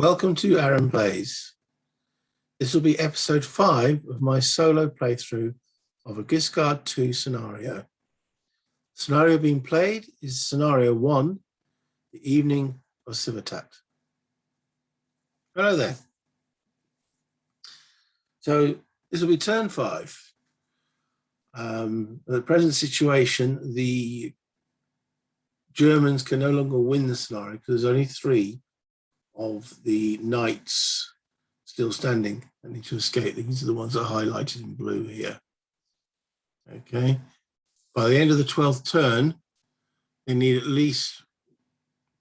Welcome to Aaron Plays. This will be episode 5 of my solo playthrough of a Guiscard 2 scenario. The scenario being played is scenario 1, the evening of Civitat. Hello there. So this will be turn 5. The present situation, the Germans can no longer win the scenario because there's only 3 of the knights still standing and need to escape. These are the ones that are highlighted in blue here. Okay. By the end of the 12th turn, they need at least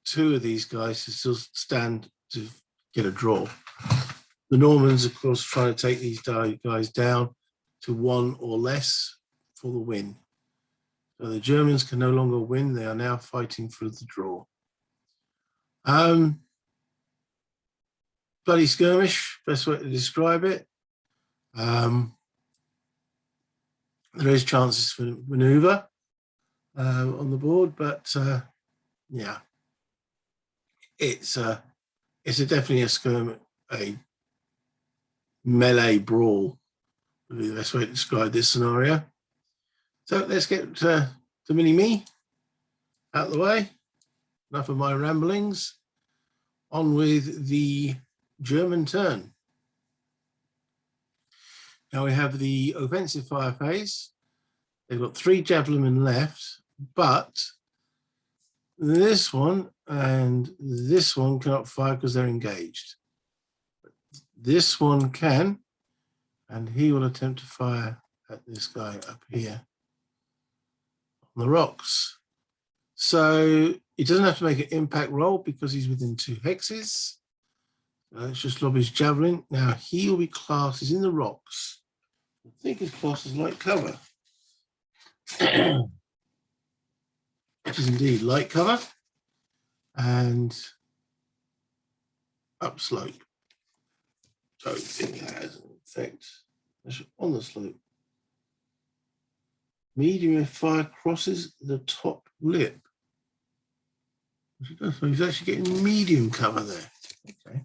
2 of these guys to still stand to get a draw. The Normans, of course, try to take these guys down to 1 or less for the win. So the Germans can no longer win. They are now fighting for the draw. Bloody skirmish, best way to describe it. There is chances for maneuver on the board, but yeah, it's definitely a melee brawl would be the best way to describe this scenario. So let's get to mini-me out of the way. Enough of my ramblings. On with the German turn. Now we have the offensive fire phase. They've got 3 javelin left, but this one and this one cannot fire because they're engaged. This one can, and he will attempt to fire at this guy up here on the rocks. So he doesn't have to make an impact roll because he's within 2 hexes. Let's just lob his javelin. Now he will be classed, he's in the rocks. I think his class is light cover. Which is indeed light cover and upslope. Don't think that has an effect. On the slope. Medium if fire crosses the top lip. So he's actually getting medium cover there. Okay.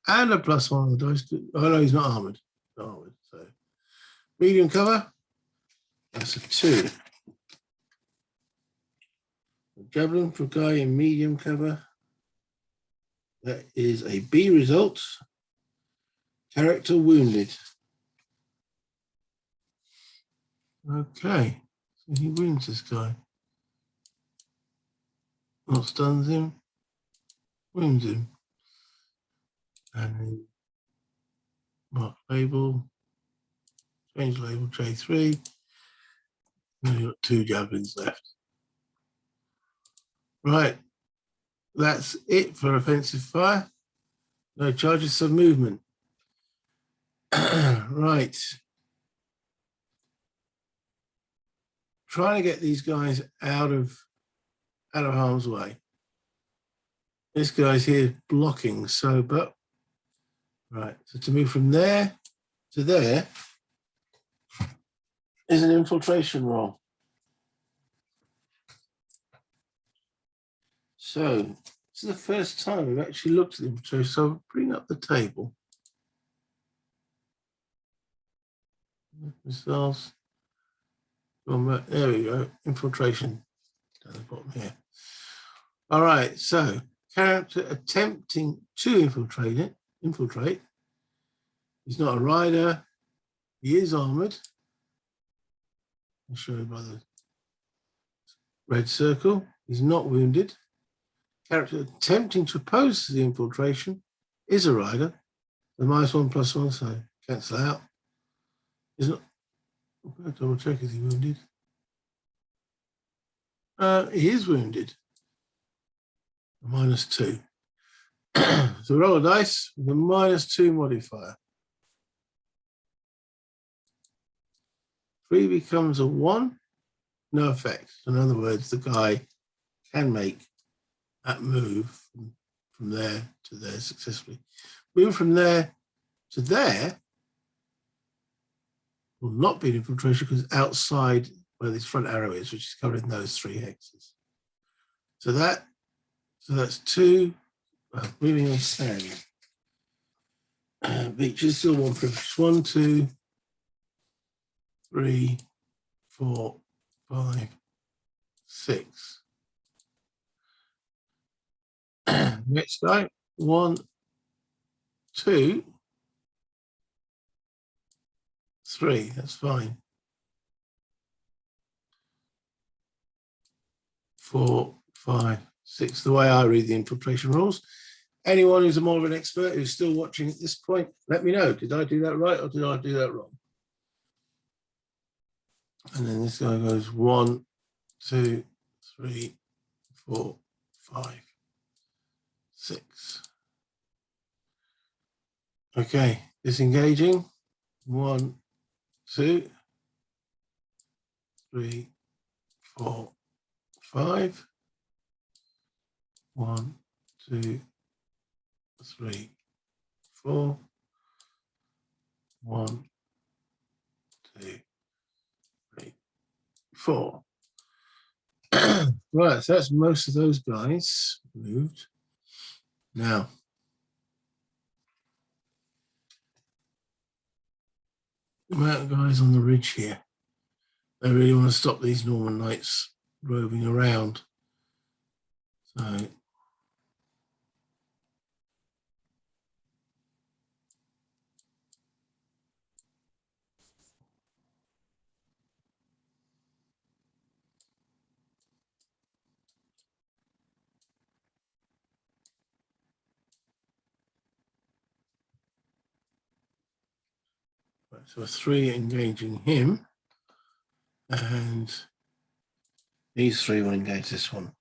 And a +1 on the dice. Oh no, he's not armored. Not armored. So medium cover. That's a 2. Javelin for a guy in medium cover. That is a B result. Character wounded. Okay. So he wounds this guy. Not stuns him. Wounds him. And mark label, change label J3. Now you've got 2 javelins left. Right, that's it for offensive fire. No charges of movement. Right. Trying to get these guys out of harm's way. This guy's here blocking, so but right, so to move from there to there is an infiltration roll. So this is the first time we've actually looked at the infiltration. So I'll bring up the table. Missiles. There we go. Infiltration down the bottom here. All right, so character attempting to infiltrate. He's not a rider. He is armored. I'll show you by the red circle. He's not wounded. Character attempting to oppose the infiltration is a rider. The -1/+1, so cancel out. He's not. I'll double check, is he wounded? He is wounded. A -2. So roll a dice with a -2 modifier. 3 becomes a 1, no effect. In other words, the guy can make that move from there to there successfully. Move from there to there will not be an infiltration because it's outside where this front arrow is, which is covered in those 3 hexes. So that's 2 moving on sand. Beach is still one privilege. 1, 2, 3, 4, 5, 6. Next guy. 1, 2, 3. That's fine. 4, 5, 6. The way I read the infiltration rules. Anyone who's more of an expert who's still watching at this point, let me know. Did I do that right or did I do that wrong? And then this guy goes 1, 2, 3, 4, 5, 6. Okay, disengaging. 1, 2, 3, 4, 5. 1, 2, 3, 4. 1, 2, 3, 4. Right, so that's most of those guys moved. Now, the amount of guys on the ridge here, they really want to stop these Norman Knights roving around. So 3 engaging him, and these 3 will engage this one.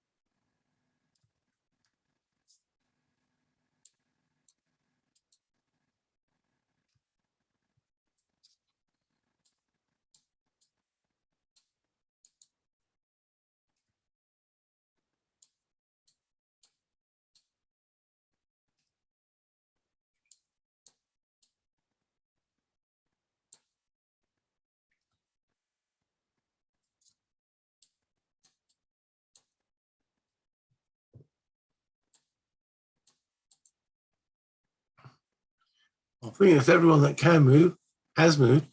I think it's everyone that can move, has moved.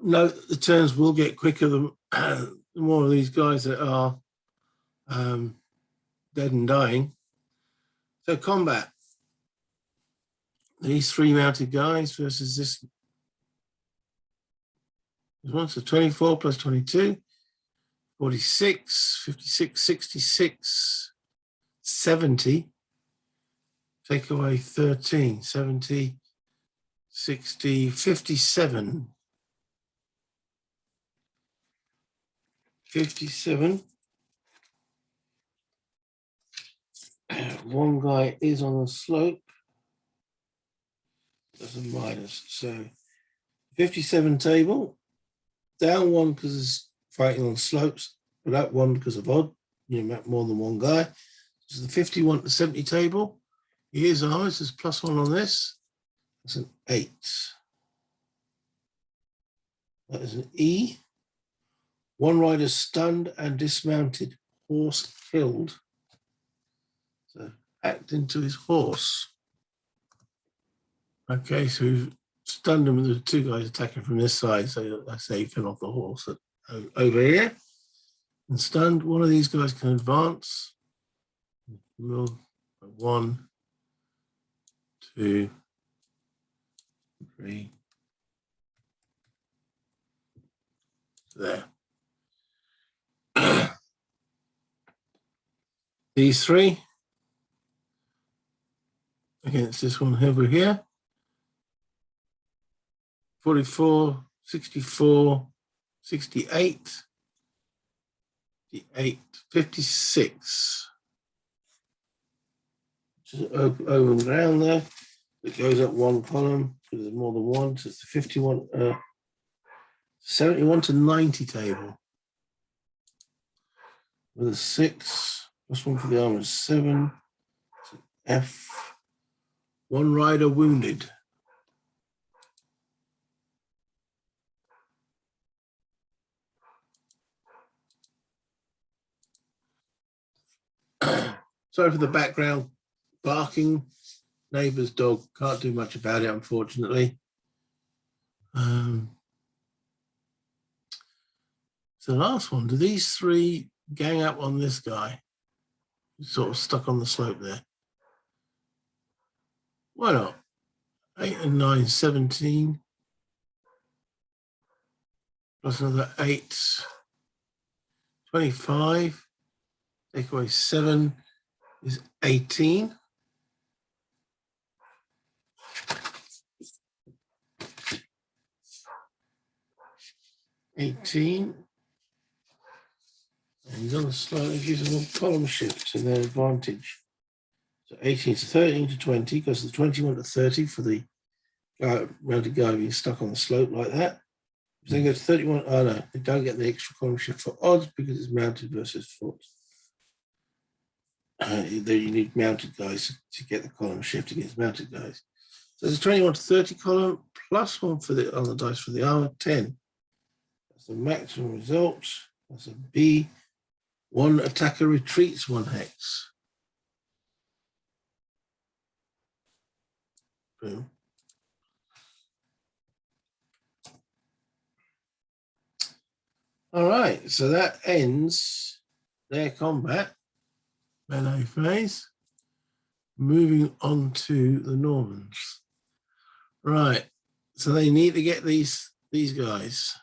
Note the turns will get quicker the more of these guys that are dead and dying. So combat. These 3 mounted guys versus this one. So 24 plus 22, 46, 56, 66, 70. Take away 13, 70, 60, 57. 57. One guy is on the slope. That's a minus. So 57 table. Down 1 because it's fighting on slopes, but up 1 because of odd. You know, more than one guy. So the 51 to 70 table. Here's ours. There's +1 on this. That's an 8. That is an E. 1 rider stunned and dismounted. Horse killed. So hacked into his horse. Okay, so we've stunned him with the 2 guys attacking from this side. So I say he fell off the horse over here. And stunned, one of these guys can advance. 1, 2, 3. There. These 3 against this one over here. 44, 64, 68, 58, 56. Just open ground there. It goes up 1 column because there's more than 1. So it's the 51, 71 to 90 table. With a 6, +1 for the armor is 7. So F. 1 rider wounded. Sorry for the background barking. Neighbour's dog, can't do much about it, unfortunately. So the last one, do these three gang up on this guy? He's sort of stuck on the slope there. Why not? 8 and 9, 17. Plus another 8, 25. Take away 7 is 18. 18. And he's on the slope, it gives them a column shift to their advantage. So 18 to 13 to 20, goes to the 21 to 30 for the mounted guy being stuck on the slope like that. If they go to 31, oh no, they don't get the extra column shift for odds because it's mounted versus foot. Then you need mounted guys to get the column shift against mounted guys. So there's a 21 to 30 column plus 1 for the on the dice for the armor, 10. That's the maximum result. That's a B. One attacker retreats 1 hex. Boom. All right, so that ends their combat melee phase. Moving on to the Normans. Right, so they need to get these guys.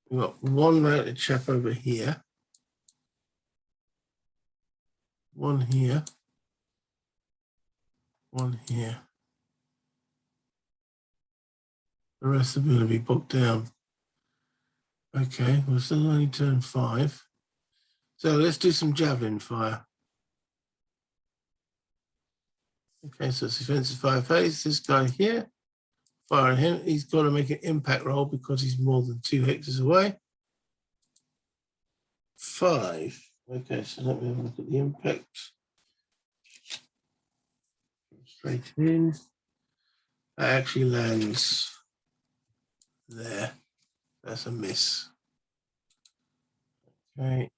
We've got one mounted chap over here. One here. One here. The rest are going to be bogged down. Okay, we're still only turn 5. So let's do some javelin fire. Okay, so it's defensive fire phase. This guy here, firing him. He's got to make an impact roll because he's more than 2 hectares away. 5. Okay, so let me have a look at the impact. Straight in. That actually lands there. That's a miss. Okay.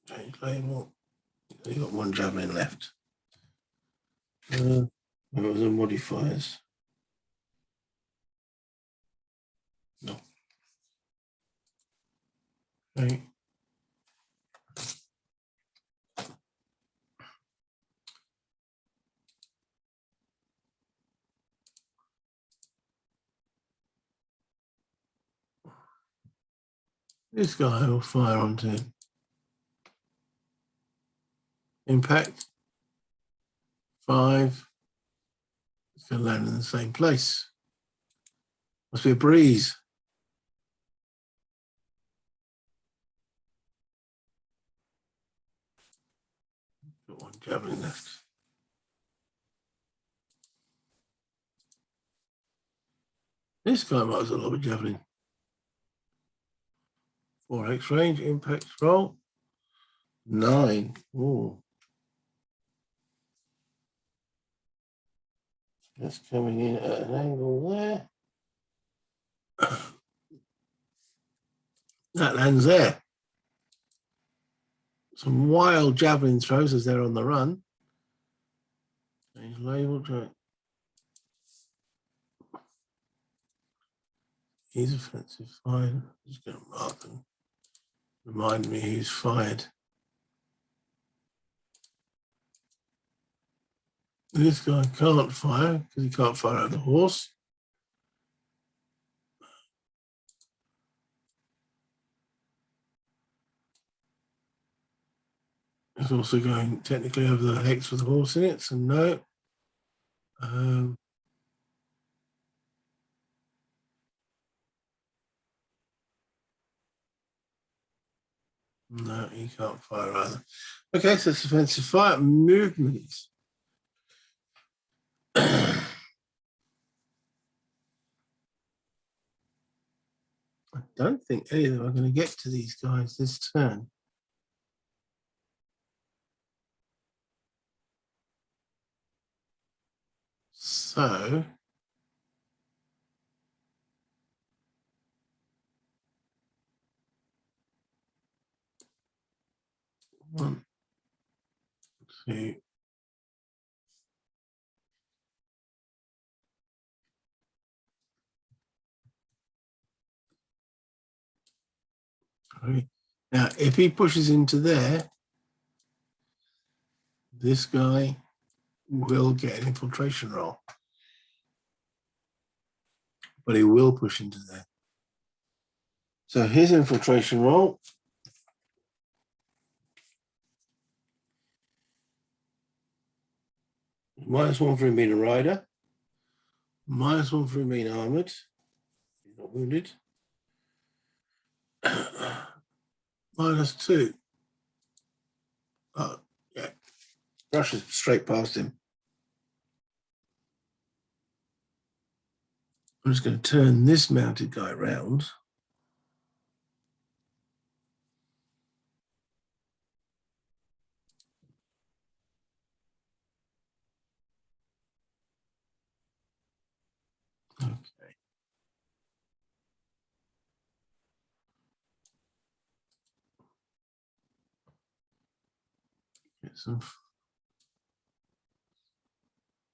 Change label. You've got 1 javelin left. What was the modifiers? No. Okay. This guy will fire onto him. Impact. 5. It's going to land in the same place. Must be a breeze. Got 1 javelin left. This guy might as well have a javelin. 4x range, impact roll. 9. Ooh. That's coming in at an angle there. That lands there. Some wild javelin throws as they're on the run. Change label. He's offensive. Fine. Just going to mark and remind me who's fired. This guy can't fire because he can't fire over the horse. It's also going technically over the hex with the horse in it, so no. No, he can't fire either. Okay, so it's offensive fire. Movement. I don't think any of them are going to get to these guys this turn. So 1, 2, 3. Now, if he pushes into there, this guy will get an infiltration roll, but he will push into there. So his infiltration roll -1 for him being a rider, -1 for him being armored. He's not wounded. -2. Oh, yeah. Rushes straight past him. I'm just going to turn this mounted guy around. Okay. Get some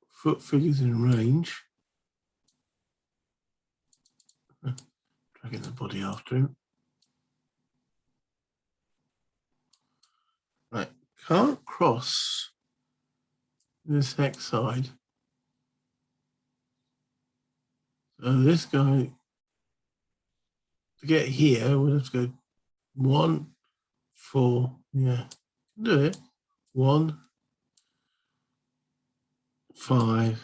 foot figures in range. Dragging the body after him. Right, can't cross this hex side. So this guy, to get here, we'll have to go 1, 4, yeah, do it. 1, 5,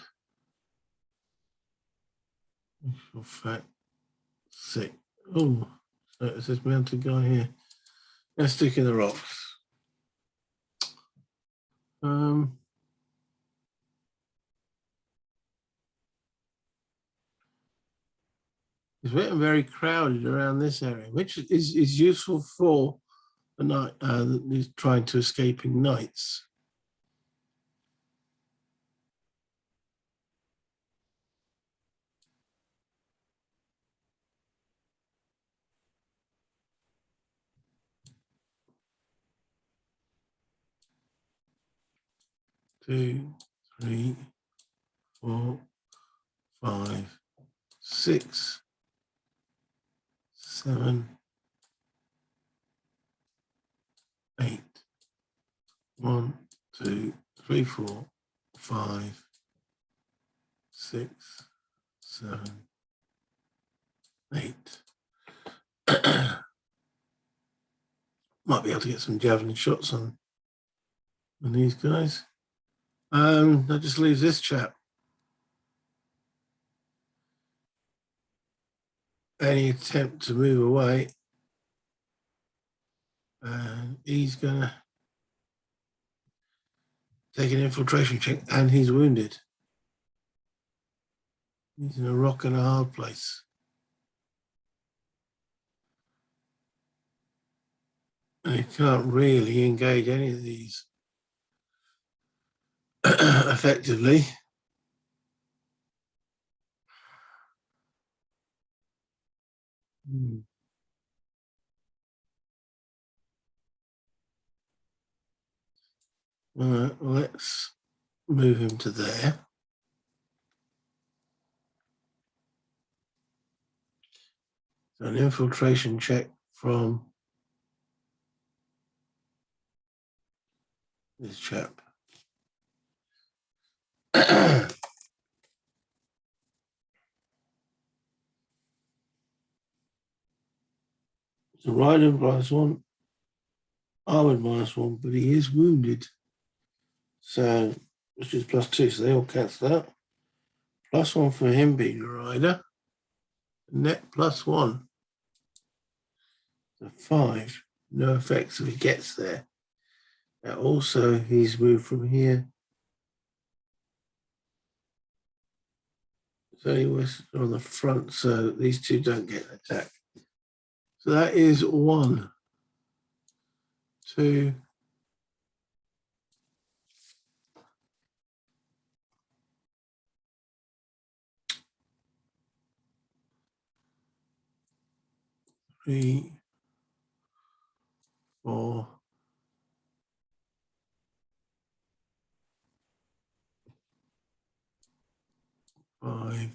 6. Oh, so it's this mounted guy here. Let's stick in the rocks. It's very crowded around this area, which is useful for the night trying to escaping knights. Two, 3, 4, 5, 6, 7, 8. 1, 2, 3, 4, 5, 6, 7, 8. Might be able to get some javelin shots on these guys. That just leaves this chap. Any attempt to move away, and he's gonna take an infiltration check, and he's wounded. He's in a rock and a hard place. And he can't really engage any of these effectively. All right, well, let's move him to there. So an infiltration check from this chap. The rider -1, armored -1, but he is wounded. So which is +2, so they all cancel out. +1 for him being a rider. Net +1. So 5. No effects if he gets there. Now also he's moved from here. So he was on the front, so these two don't get attacked. So that is 1, 2, 3, 4, 5,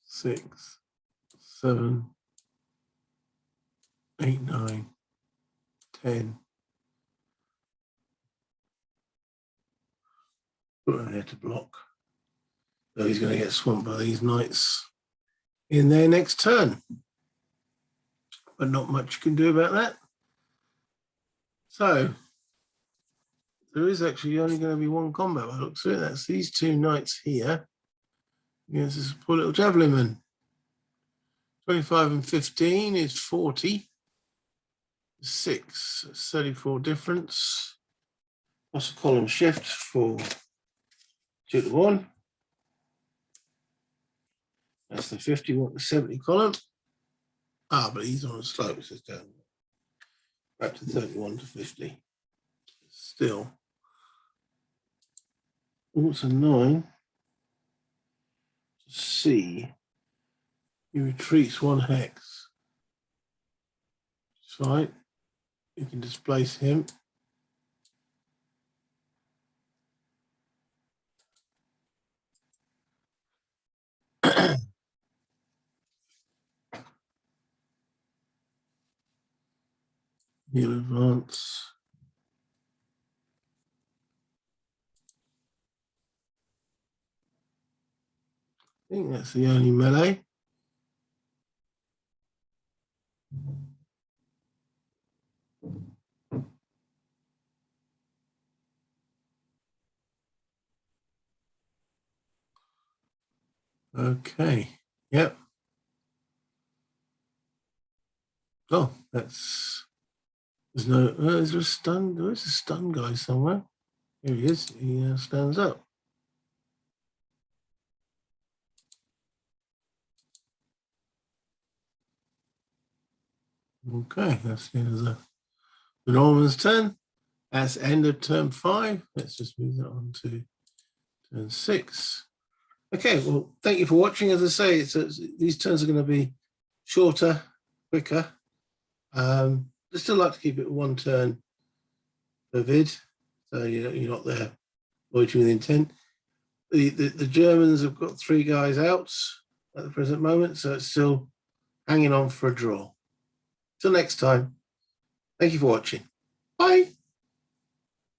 6, 7, 8, 9, 10. Put him there to block. So he's going to get swamped by these knights in their next turn. But not much you can do about that. So there is actually only going to be one combat by the looks of it. That's these two knights here against this poor little javelin man. 25 and 15 is 40. 6, 34 difference. Plus a column shift for 2 to 1. That's the 51 to 70 column. Ah, but he's on a slope, so it's down back to 31 to 50. Still. What's a 9? C. He retreats 1 hex. That's right. You can displace him. He'll advance. I think that's the only melee. Okay. Yep. Oh, that's. There's no. Is there a stun? There is a stun guy somewhere. Here he is. He stands up. Okay, that's the end of the Norman's turn. That's end of turn 5. Let's just move that on to turn 6. Okay, well, thank you for watching. As I say, these turns are going to be shorter, quicker. I still like to keep it 1 turn per vid, so you're not there loitering with intent. The Germans have got 3 guys out at the present moment, so it's still hanging on for a draw. Till next time, thank you for watching. Bye.